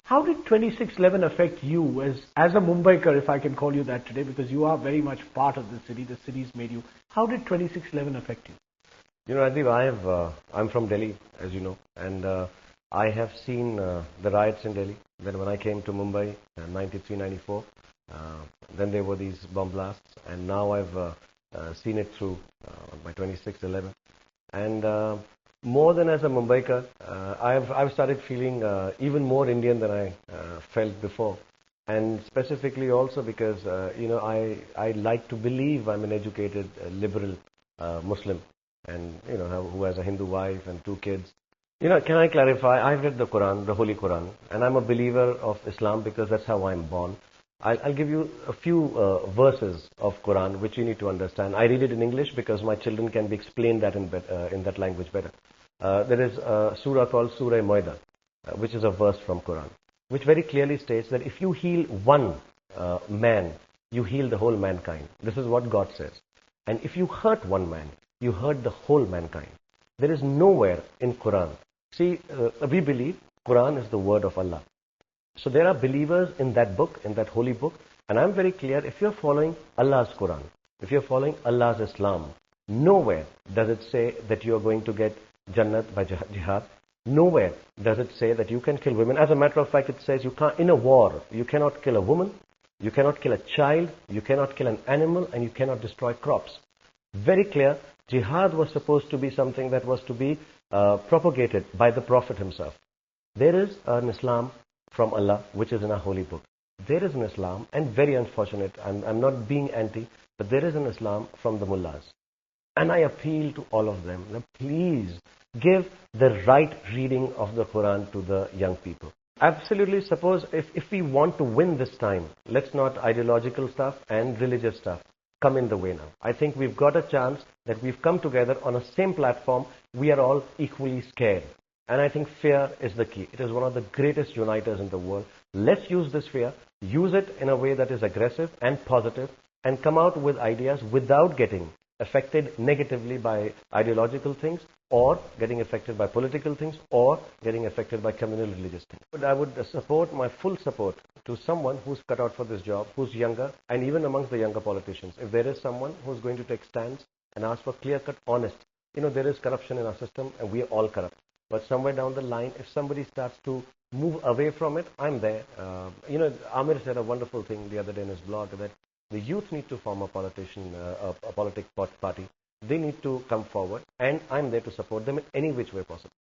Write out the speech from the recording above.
How did 26/11 affect you as a Mumbaikar, if I can call you that today, because you are very much part of the city's made you. How did 26/11 affect you? You know, Rajdeep, I'm from Delhi, as you know, and I have seen the riots in Delhi. Then when I came to Mumbai, 93, 94, then there were these bomb blasts, and now I've seen it through by 26/11. And more than as a Mumbaikar, I've started feeling even more Indian than I felt before. And specifically also because, I like to believe I'm an educated, liberal Muslim, and, who has a Hindu wife and 2 kids. Can I clarify? I've read the Quran, the Holy Quran, and I'm a believer of Islam because that's how I'm born. I'll give you a few verses of Quran which you need to understand. I read it in English because my children can be explained that in that language better. There is a surah called Surah Maida, which is a verse from Quran, which very clearly states that if you heal one man, you heal the whole mankind. This is what God says. And if you hurt one man, you hurt the whole mankind. There is nowhere in Quran. See, we believe Quran is the word of Allah. So there are believers in that book, in that holy book, and I'm very clear, if you're following Allah's Quran, if you're following Allah's Islam, nowhere does it say that you're going to get Jannat by jihad. Nowhere does it say that you can kill women. As a matter of fact, it says you can't, in a war, you cannot kill a woman, you cannot kill a child, you cannot kill an animal, and you cannot destroy crops. Very clear, jihad was supposed to be something that was to be propagated by the Prophet himself. There is an Islam from Allah, which is in our holy book. There is an Islam, and very unfortunate, I'm not being anti, but there is an Islam from the mullahs. And I appeal to all of them, now please give the right reading of the Quran to the young people. Absolutely, suppose if we want to win this time, let's not ideological stuff and religious stuff come in the way now. I think we've got a chance that we've come together on a same platform. We are all equally scared. And I think fear is the key. It is one of the greatest uniters in the world. Let's use this fear, use it in a way that is aggressive and positive, and come out with ideas without getting affected negatively by ideological things, or getting affected by political things, or getting affected by communal religious things. But I would support, my full support, to someone who's cut out for this job, who's younger, and even amongst the younger politicians. If there is someone who's going to take stands and ask for clear-cut, honest, there is corruption in our system, and we are all corrupt. But somewhere down the line, if somebody starts to move away from it, I'm there. Amir said a wonderful thing the other day in his blog that the youth need to form a politic party. They need to come forward, and I'm there to support them in any which way possible.